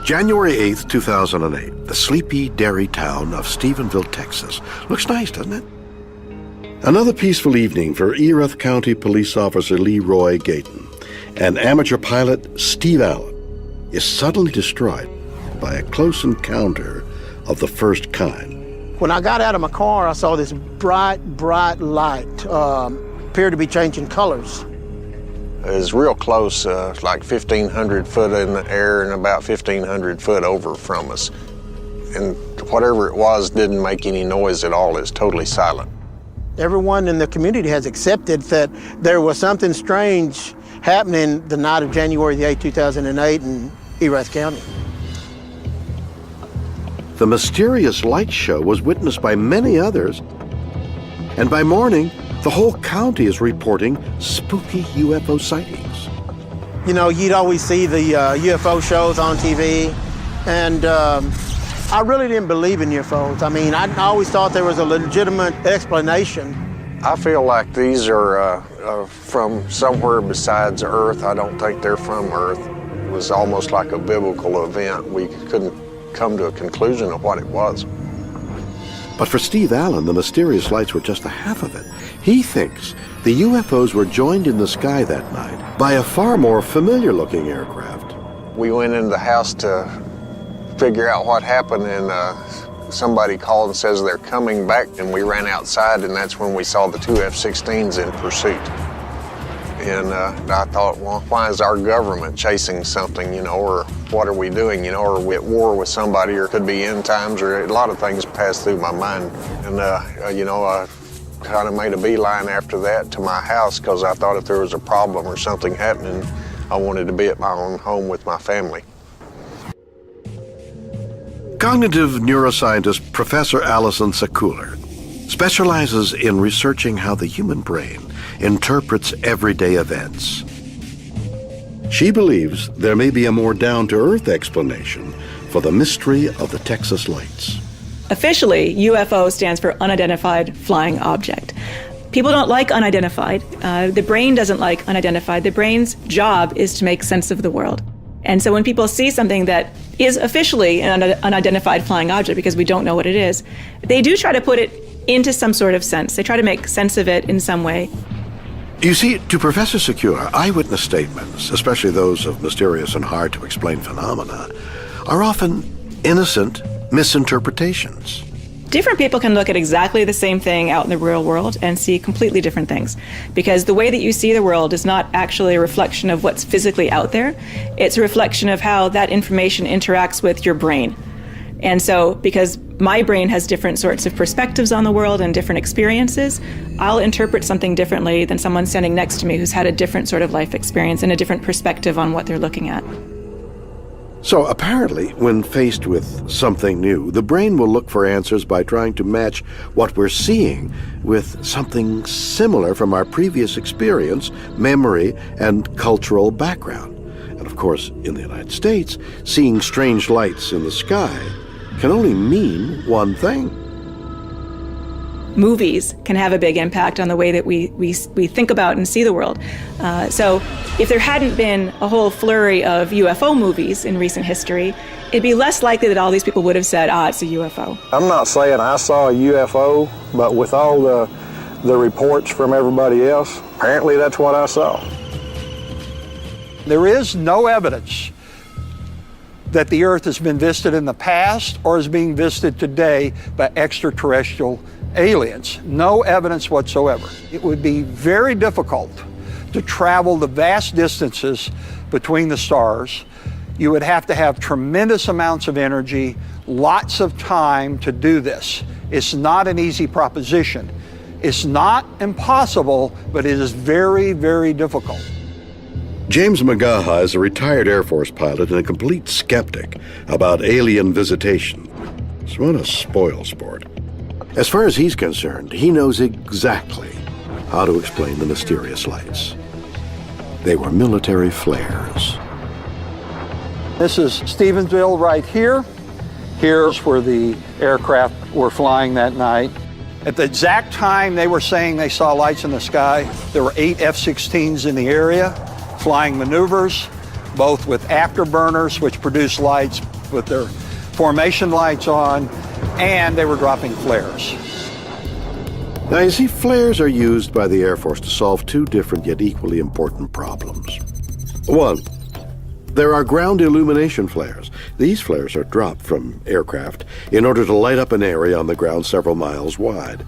January 8th, 2008, the sleepy dairy town of Stephenville, Texas. Looks nice, doesn't it? Another peaceful evening for Erath County Police Officer Leroy Gayton and amateur pilot Steve Allen is suddenly destroyed by a close encounter of the first kind. When I got out of my car, I saw this bright light, appeared to be changing colors. It was real close, like 1,500 foot in the air and about 1,500 foot over from us. And whatever it was didn't make any noise at all. It was totally silent. Everyone in the community has accepted that there was something strange happening the night of January the 8th, 2008 in Erath County. The mysterious light show was witnessed by many others, and by morning, the whole county is reporting spooky UFO sightings. You know, you'd always see the UFO shows on TV, and I really didn't believe in UFOs. I mean, I always thought there was a legitimate explanation. I feel like these are from somewhere besides Earth. I don't think they're from Earth. It was almost like a biblical event. We couldn't come to a conclusion of what it was. But for Steve Allen, the mysterious lights were just a half of it. He thinks the UFOs were joined in the sky that night by a far more familiar-looking aircraft. We went into the house to figure out what happened, and somebody called and says they're coming back, and we ran outside, and that's when we saw the two F-16s in pursuit. And I thought, well, why is our government chasing something, you know, or what are we doing, you know, or are we at war with somebody, or it could be end times, or a lot of things passed through my mind. And, you know, I kind of made a beeline after that to my house because I thought if there was a problem or something happening, I wanted to be at my own home with my family. Cognitive neuroscientist Professor Allison Sekuler specializes in researching how the human brain interprets everyday events. She believes there may be a more down-to-earth explanation for the mystery of the Texas lights. Officially, UFO stands for unidentified flying object. People don't like unidentified. The brain doesn't like unidentified. The brain's job is to make sense of the world. And so when people see something that is officially an unidentified flying object, because we don't know what it is, they do try to put it into some sort of sense. They try to make sense of it in some way. You see, to Professor Sekuler, eyewitness statements, especially those of mysterious and hard-to-explain phenomena, are often innocent misinterpretations. Different people can look at exactly the same thing out in the real world and see completely different things, because the way that you see the world is not actually a reflection of what's physically out there. It's a reflection of how that information interacts with your brain. And so, because my brain has different sorts of perspectives on the world and different experiences, I'll interpret something differently than someone standing next to me who's had a different sort of life experience and a different perspective on what they're looking at. So apparently, when faced with something new, the brain will look for answers by trying to match what we're seeing with something similar from our previous experience, memory, and cultural background. And of course, in the United States, seeing strange lights in the sky can only mean one thing. Movies can have a big impact on the way that we think about and see the world. So if there hadn't been a whole flurry of UFO movies in recent history, it'd be less likely that all these people would have said, it's a UFO. I'm not saying I saw a UFO, but with all the reports from everybody else, apparently that's what I saw. There is no evidence that the Earth has been visited in the past or is being visited today by extraterrestrial aliens. No evidence whatsoever. It would be very difficult to travel the vast distances between the stars. You would have to have tremendous amounts of energy, lots of time to do this. It's not an easy proposition. It's not impossible, but it is very, very difficult. James McGaha is a retired Air Force pilot and a complete skeptic about alien visitation. It's what a spoil sport. As far as he's concerned, he knows exactly how to explain the mysterious lights. They were military flares. This is Stephenville right here. Here's where the aircraft were flying that night. At the exact time they were saying they saw lights in the sky, there were 8 F-16s in the area, flying maneuvers, both with afterburners, which produce lights with their formation lights on, and they were dropping flares. Now, you see, flares are used by the Air Force to solve two different yet equally important problems. One, there are ground illumination flares. These flares are dropped from aircraft in order to light up an area on the ground several miles wide.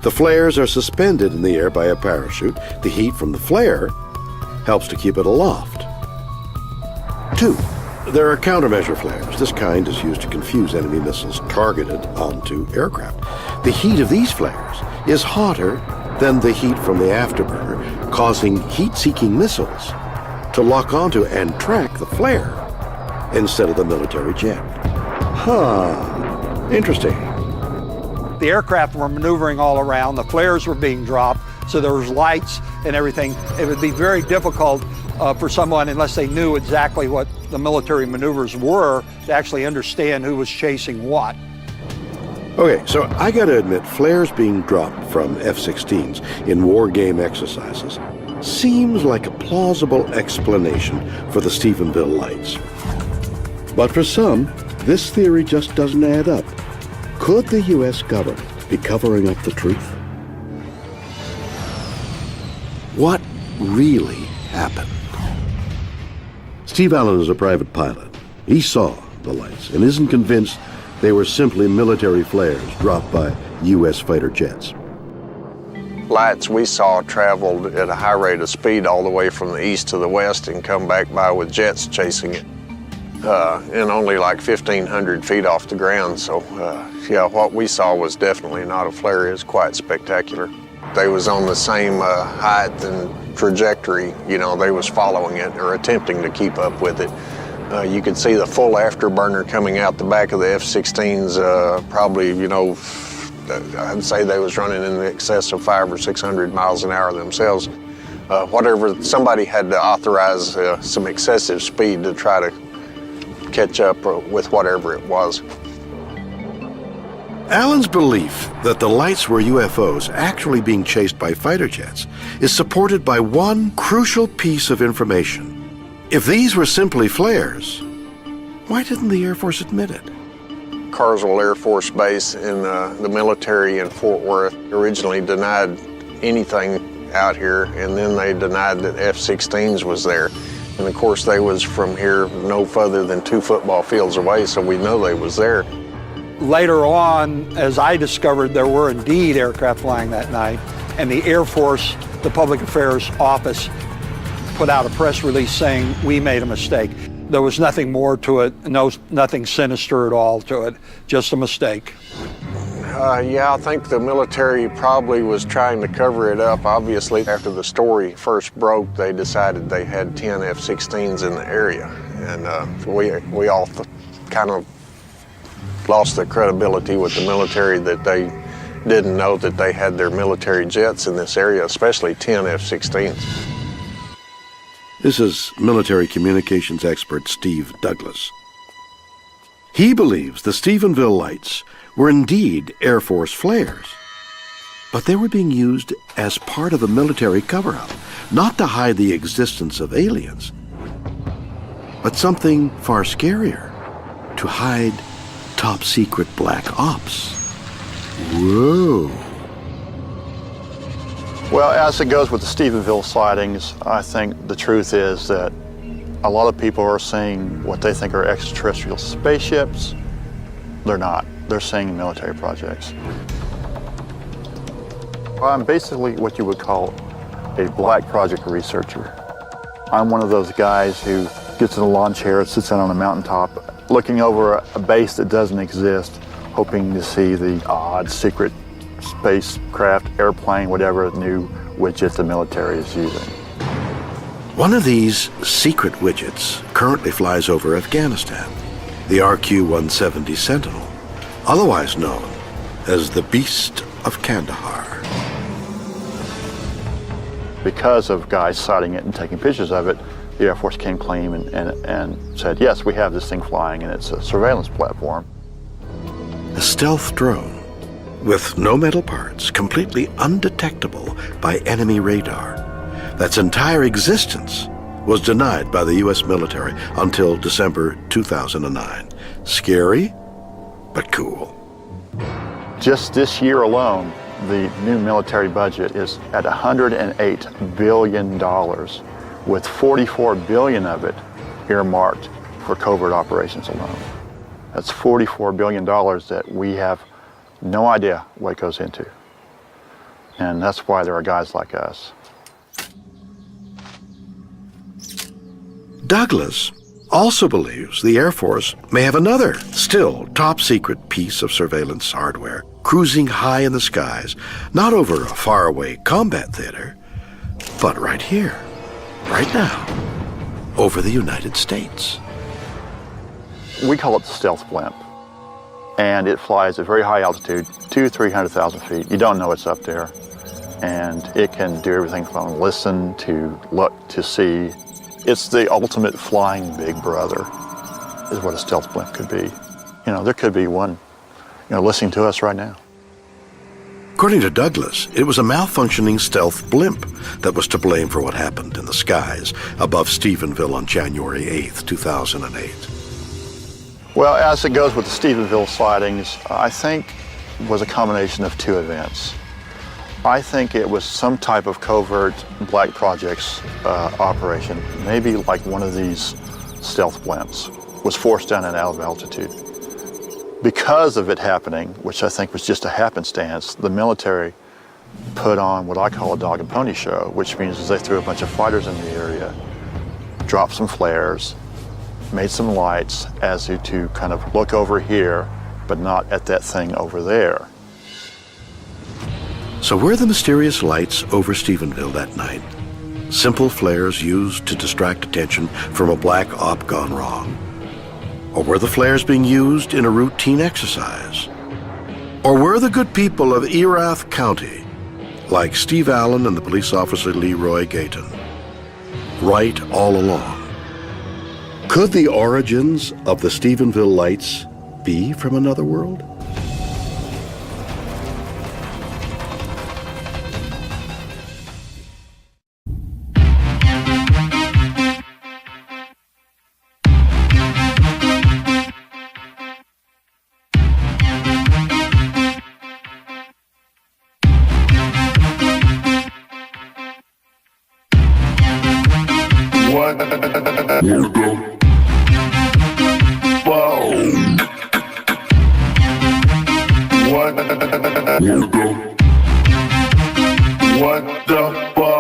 The flares are suspended in the air by a parachute. The heat from the flare helps to keep it aloft. Two, there are countermeasure flares. This kind is used to confuse enemy missiles targeted onto aircraft. The heat of these flares is hotter than the heat from the afterburner, causing heat-seeking missiles to lock onto and track the flare instead of the military jet. Interesting. The aircraft were maneuvering all around, the flares were being dropped, so there was lights and everything. It would be very difficult for someone, unless they knew exactly what the military maneuvers were, to actually understand who was chasing what. Okay, so I gotta admit, flares being dropped from F-16s in war game exercises seems like a plausible explanation for the Stephenville lights. But for some, this theory just doesn't add up. Could the U.S. government be covering up the truth? What really happened? Steve Allen is a private pilot. He saw the lights and isn't convinced they were simply military flares dropped by U.S. fighter jets. Lights we saw traveled at a high rate of speed all the way from the east to the west and come back by with jets chasing it. And only like 1,500 feet off the ground. So yeah, what we saw was definitely not a flare. It was quite spectacular. They was on the same height and trajectory. You know, they was following it or attempting to keep up with it. You could see the full afterburner coming out the back of the F-16s, probably, you know, I'd say they was running in excess of 500 or 600 miles an hour themselves. Whatever, somebody had to authorize some excessive speed to try to catch up with whatever it was. Allen's belief that the lights were UFOs actually being chased by fighter jets is supported by one crucial piece of information. If these were simply flares, why didn't the Air Force admit it? Carswell Air Force Base in the military in Fort Worth originally denied anything out here, and then they denied that F-16s was there. And of course they was from here no further than 2 football fields away, so we know they was there. Later on, as I discovered, there were indeed aircraft flying that night, and the Air Force, the Public Affairs Office, put out a press release saying we made a mistake. There was nothing more to it, nothing sinister at all to it, just a mistake. Yeah, I think the military probably was trying to cover it up. Obviously, after the story first broke, they decided they had 10 F-16s in the area. And we all kind of lost the credibility with the military that they didn't know that they had their military jets in this area, especially 10 F-16s. This is military communications expert Steve Douglas. He believes the Stephenville lights were indeed Air Force flares, but they were being used as part of a military cover-up, not to hide the existence of aliens, but something far scarier, to hide top-secret black ops. Whoa. Well, as it goes with the Stephenville sightings, I think the truth is that a lot of people are seeing what they think are extraterrestrial spaceships. They're not. They're seeing military projects. I'm basically what you would call a black project researcher. I'm one of those guys who gets in a lawn chair and sits down on a mountaintop looking over a base that doesn't exist, hoping to see the odd secret spacecraft, airplane, whatever new widget the military is using. One of these secret widgets currently flies over Afghanistan, the RQ-170 Sentinel, otherwise known as the Beast of Kandahar. Because of guys sighting it and taking pictures of it, the Air Force came clean and said, yes, we have this thing flying and it's a surveillance platform. A stealth drone with no metal parts, completely undetectable by enemy radar. That's entire existence was denied by the U.S. military until December 2009, Scary, but cool. Just this year alone, the new military budget is at $108 billion, with $44 billion of it earmarked for covert operations alone. That's $44 billion that we have no idea what it goes into. And that's why there are guys like us. Douglas also believes the Air Force may have another, still top-secret piece of surveillance hardware cruising high in the skies, not over a faraway combat theater, but right here, right now, over the United States. We call it the stealth blimp, and it flies at very high altitude, 200,000 to 300,000 feet. You don't know it's up there, and it can do everything from listen to look to see. It's the ultimate flying big brother, is what a stealth blimp could be. You know, there could be one, listening to us right now. According to Douglas, it was a malfunctioning stealth blimp that was to blame for what happened in the skies above Stephenville on January 8th, 2008. Well, as it goes with the Stephenville sightings, I think it was a combination of two events. I think it was some type of covert black projects operation, maybe like one of these stealth blimps was forced down and out of altitude. Because of it happening, which I think was just a happenstance, the military put on what I call a dog and pony show, which means they threw a bunch of fighters in the area, dropped some flares, made some lights as to kind of look over here, but not at that thing over there. So were the mysterious lights over Stephenville that night simple flares used to distract attention from a black op gone wrong? Or were the flares being used in a routine exercise? Or were the good people of Erath County, like Steve Allen and the police officer Leroy Gayton, right all along? Could the origins of the Stephenville lights be from another world? What the fuck?